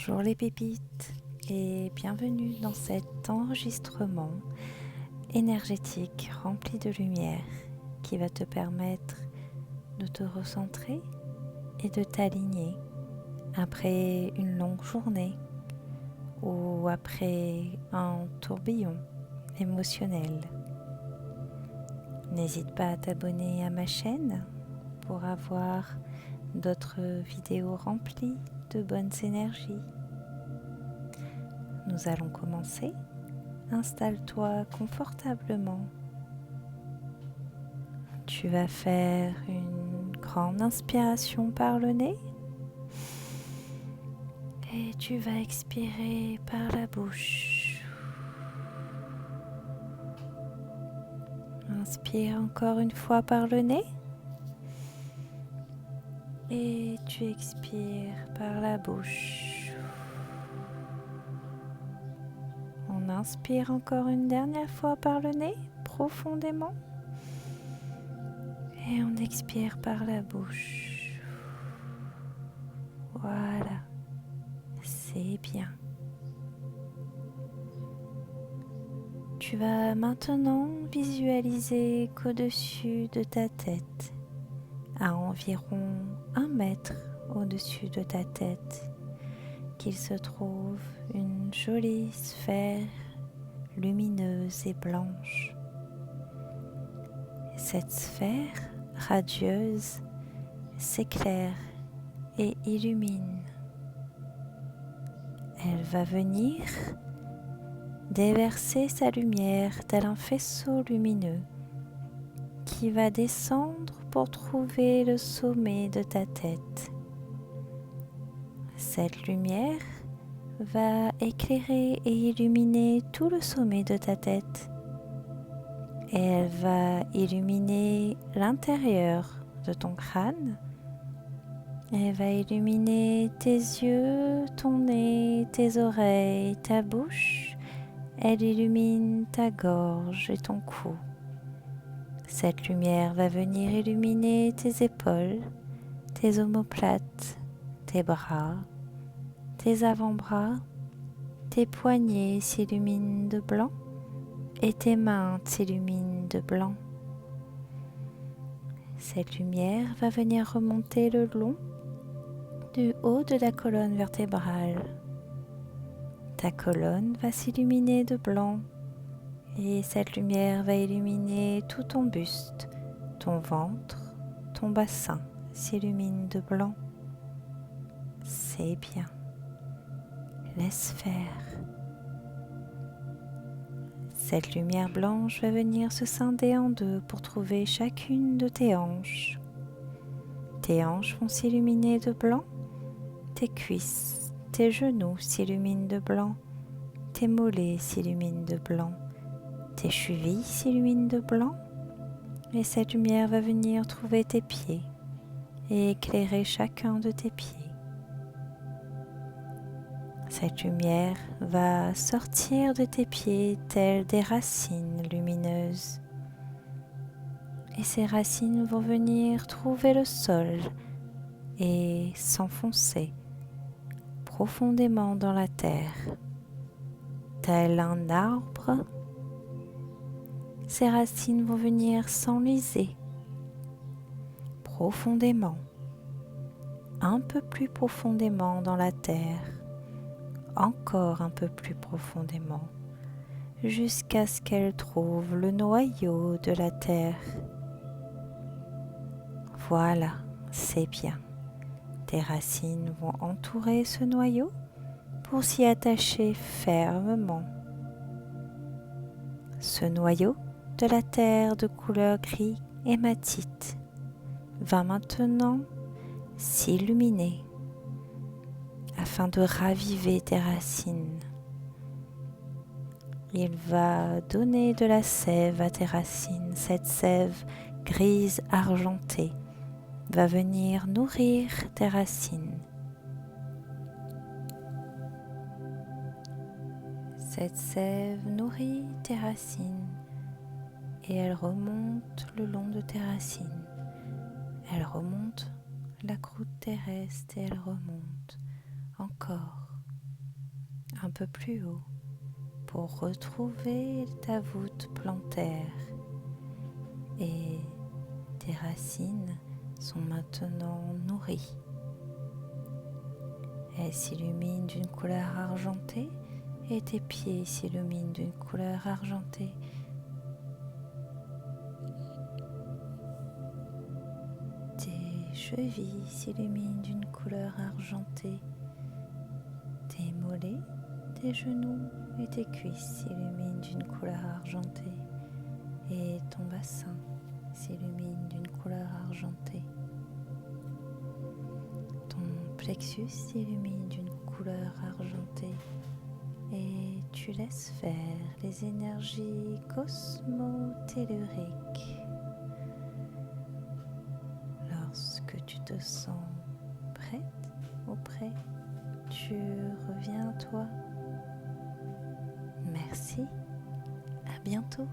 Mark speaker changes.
Speaker 1: Bonjour les pépites et bienvenue dans cet enregistrement énergétique rempli de lumière qui va te permettre de te recentrer et de t'aligner après une longue journée ou après un tourbillon émotionnel. N'hésite pas à t'abonner à ma chaîne pour avoir d'autres vidéos remplies de bonnes énergies. Nous allons commencer. Installe-toi confortablement. Tu vas faire une grande inspiration par le nez et tu vas expirer par la bouche. Inspire encore une fois par le nez et tu expires par la bouche. On inspire encore une dernière fois par le nez, profondément. Et on expire par la bouche. Voilà, c'est bien. Tu vas maintenant visualiser qu'au-dessus de ta tête, à environ 1 mètre au-dessus de ta tête, qu'il se trouve une jolie sphère lumineuse et blanche. Cette sphère radieuse s'éclaire et illumine. Elle va venir déverser sa lumière tel un faisceau lumineux qui va descendre pour trouver le sommet de ta tête. Cette lumière va éclairer et illuminer tout le sommet de ta tête et elle va illuminer l'intérieur de ton crâne. Elle va illuminer tes yeux, ton nez, tes oreilles, ta bouche. Elle illumine ta gorge et ton cou. Cette lumière va venir illuminer tes épaules, tes omoplates, tes bras, tes avant-bras, tes poignets s'illuminent de blanc et tes mains s'illuminent de blanc. Cette lumière va venir remonter le long du haut de la colonne vertébrale. Ta colonne va s'illuminer de blanc et cette lumière va illuminer tout ton buste, ton ventre, ton bassin s'illumine de blanc. C'est bien. Laisse faire. Cette lumière blanche va venir se scinder en deux pour trouver chacune de tes hanches. Tes hanches vont s'illuminer de blanc. Tes cuisses, tes genoux s'illuminent de blanc. Tes mollets s'illuminent de blanc. Tes chevilles s'illuminent de blanc. Et cette lumière va venir trouver tes pieds et éclairer chacun de tes pieds. Cette lumière va sortir de tes pieds telles des racines lumineuses. Et ces racines vont venir trouver le sol et s'enfoncer profondément dans la terre. Tel un arbre, ces racines vont venir s'enliser profondément, un peu plus profondément dans la terre, encore un peu plus profondément, jusqu'à ce qu'elle trouve le noyau de la terre. Voilà, c'est bien. Tes racines vont entourer ce noyau pour s'y attacher fermement. Ce noyau de la terre de couleur gris hématite va maintenant s'illuminer afin de raviver tes racines. Il va donner de la sève à tes racines. Cette sève grise argentée va venir nourrir tes racines. Cette sève nourrit tes racines et elle remonte le long de tes racines. Elle remonte la croûte terrestre et elle remonte encore un peu plus haut pour retrouver ta voûte plantaire et tes racines sont maintenant nourries. Elles s'illuminent d'une couleur argentée et tes pieds s'illuminent d'une couleur argentée. Tes chevilles s'illuminent d'une couleur argentée. Tes mollets, tes genoux et tes cuisses s'illuminent d'une couleur argentée. Et ton bassin s'illumine d'une couleur argentée. Ton plexus s'illumine d'une couleur argentée. Et tu laisses faire les énergies cosmotelluriques. Lorsque tu te sens prête ou prêt, tu reviens à toi. Merci, à bientôt.